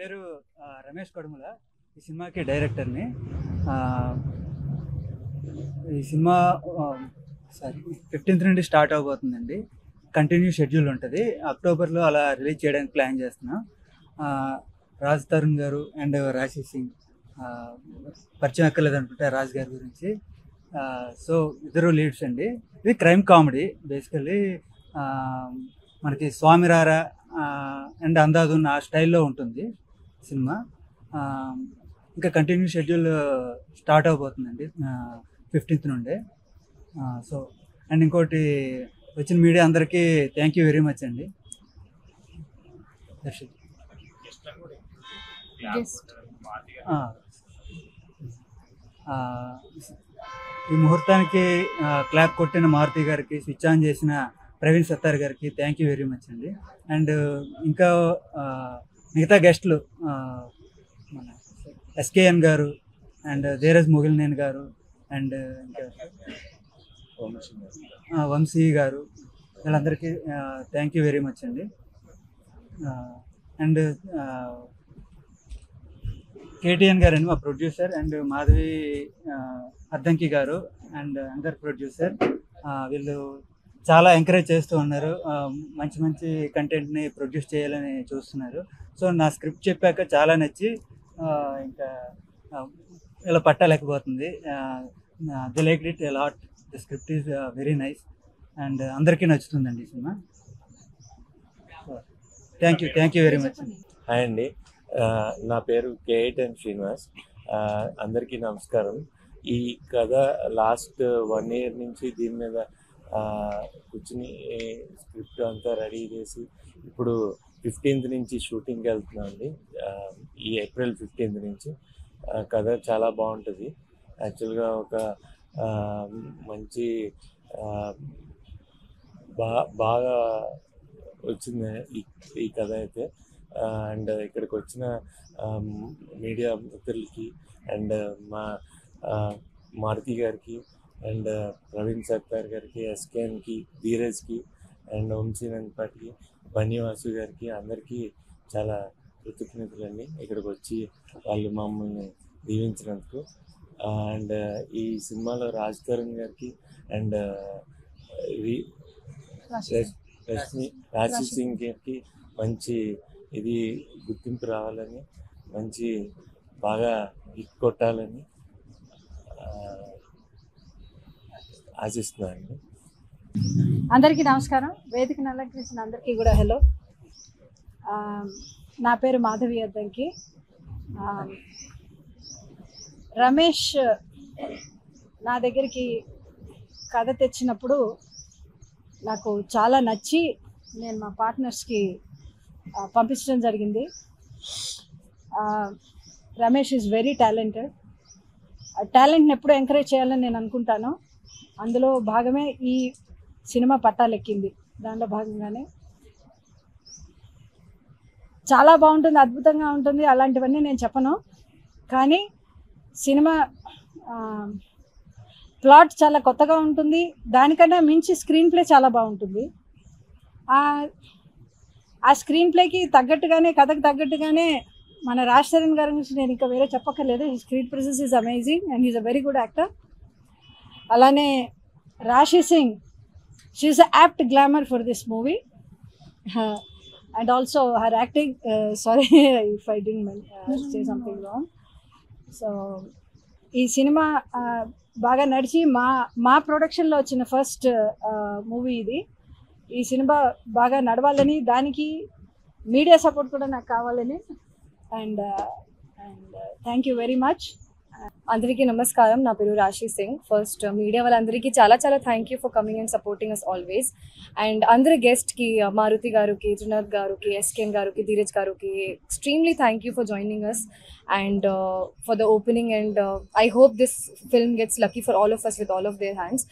పేరు రమేష్ కడుముల. ఈ సినిమాకి డైరెక్టర్ని. ఈ సినిమా 15th నుండి స్టార్ట్ అవబోతుందండి. కంటిన్యూ షెడ్యూల్ ఉంటుంది. అక్టోబర్లో అలా రిలీజ్ చేయడానికి ప్లాన్ చేస్తున్నాం. రాజ్ తరుణ్ గారు అండ్ రాశి సింగ్ పరిచయం ఎక్కర్లేదు అనుకుంటే రాజ్ గారి గురించి. సో ఇద్దరు లీడ్స్ అండి. ఇది క్రైమ్ కామెడీ బేసికల్లీ. మనకి స్వామిరారా అండ్ అందాదున్న ఆ స్టైల్లో ఉంటుంది సినిమా. ఇంకా కంటిన్యూ షెడ్యూల్ స్టార్ట్ అవబోతుందండి 15th నుండే. సో అండ్ ఇంకోటి వచ్చిన మీడియా అందరికీ థ్యాంక్ యూ వెరీ మచ్ అండి. ఈ ముహూర్తానికి క్లాప్ కొట్టిన మారుతి గారికి, స్విచ్ ఆన్ చేసిన ప్రవీణ్ సత్తార్ గారికి థ్యాంక్ యూ వెరీ మచ్ అండి. అండ్ ఇంకా మిగతా గెస్ట్లు మన ఎస్కేఎన్ గారు అండ్ ధీరజ్ ముగిలినేని గారు అండ్ ఇంకా వంశీ గారు, వీళ్ళందరికీ థ్యాంక్ యూ వెరీ మచ్ అండి. అండ్ కేటీఎన్ గారు అండి మా ప్రొడ్యూసర్, అండ్ మాధవి అద్దంకి గారు అండ్ అందరు ప్రొడ్యూసర్. వీళ్ళు చాలా ఎంకరేజ్ చేస్తూ ఉన్నారు. మంచి మంచి కంటెంట్ని ప్రొడ్యూస్ చేయాలని చూస్తున్నారు. సో నా స్క్రిప్ట్ చెప్పాక చాలా నచ్చి ఇంకా ఇలా పట్టలేకపోతుంది. The like it a lot. The script is very nice and అందరికీ నచ్చుతుందండి ఈ సినిమా. Thank you very much. Hi అండి, నా పేరు కేఎన్ శ్రీనివాస్. అందరికీ నమస్కారం. ఈ కథ లాస్ట్ 1 year నుంచి దీని మీద కూర్చుని స్క్రిప్ట్ అంతా రెడీ చేసి ఇప్పుడు 15th నుంచి షూటింగ్కి వెళ్తున్నాం అండి. ఈ April 15th నుంచి. కథ చాలా బాగుంటుంది. యాక్చువల్గా ఒక మంచి బాగా వచ్చింది ఈ కథ అయితే. అండ్ ఇక్కడికి వచ్చిన మీడియా మిత్రులకి అండ్ మా మారుతి గారికి అండ్ ప్రవీణ్ సత్తార్ గారికి, ఎస్కేఎన్కి, ధీరజ్కి అండ్ వంశీనందపాటికి, బన్నివాసు గారికి అందరికీ చాలా కృతజ్ఞతలండి ఇక్కడికి వచ్చి వాళ్ళు మమ్మల్ని దీవించినందుకు. అండ్ ఈ సినిమాలో రాజ్ తరుణ్ గారికి అండ్ రాశి సింగ్ గారికి మంచి ఇది గుర్తింపు రావాలని, మంచి బాగా హిట్ కొట్టాలని ఆశిస్తున్నానండి. అందరికీ నమస్కారం. వేదికను అలంకరించిన అందరికీ కూడా హలో. నా పేరు మాధవి అద్దంకి. రమేష్ నా దగ్గరికి కథ తెచ్చినప్పుడు నాకు చాలా నచ్చి నేను మా పార్ట్నర్స్కి పంపించడం జరిగింది. Ramesh is very talented. టాలెంట్ని ఎప్పుడూ ఎంకరేజ్ చేయాలని నేను అనుకుంటాను. అందులో భాగమే ఈ సినిమా పట్టాలెక్కింది. దాంట్లో భాగంగానే చాలా బాగుంటుంది, అద్భుతంగా ఉంటుంది. అలాంటివన్నీ నేను చెప్పను, కానీ సినిమా ప్లాట్ చాలా కొత్తగా ఉంటుంది. దానికన్నా మించి స్క్రీన్ ప్లే చాలా బాగుంటుంది. ఆ స్క్రీన్ ప్లేకి తగ్గట్టుగానే, కథకు తగ్గట్టుగానే మన రాజ్ తరుణ్ గారి గురించి నేను ఇంకా వేరే చెప్పక్కర్లేదు. ఈ screen presence is amazing and is a very good actor. అలానే రాశి Singh, she is a apt glamour for this movie and also her acting. Sorry if I didn't say something wrong. So ఈ సినిమా బాగా నడిచి మా ప్రొడక్షన్లో వచ్చిన first movie ఇది. ఈ సినిమా బాగా నడవాలని, దానికి మీడియా సపోర్ట్ కూడా నాకు కావాలని. And thank you very much. అందరికీ నమస్కారం. నా పేరు రాశి సింగ్. ఫస్ట్ మీడియా వాళ్ళందరికీ చాలా చాలా thank you for coming and supporting us always. And అందరి గెస్ట్కి, మారుతి గారికి, త్రినాథ్ గారికి, ఎస్కేఎన్ గారికి, ధీరజ్ గారికి extremely thank you for joining us and for the opening. And I hope this film gets lucky for all of us with all of their hands.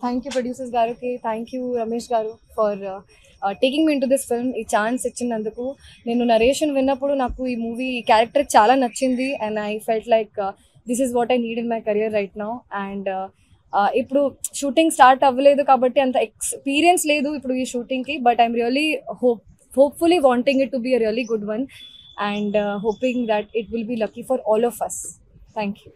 Thank you producers గారికి, thank you Ramesh గారు for taking me into this film. ఈ chance ఇచ్చినందుకు. నేను narration విన్నప్పుడు నాకు ఈ movie, ఈ character చాలా నచ్చింది and I felt like this is what I need in my career right now. And ఇప్పుడు షూటింగ్ స్టార్ట్ అవ్వలేదు కాబట్టి అంత ఎక్స్పీరియన్స్ లేదు ఇప్పుడు ఈ షూటింగ్కి, but I'm really hopefully wanting it to be a really good one. and hoping that it will be lucky for all of us. Thank you.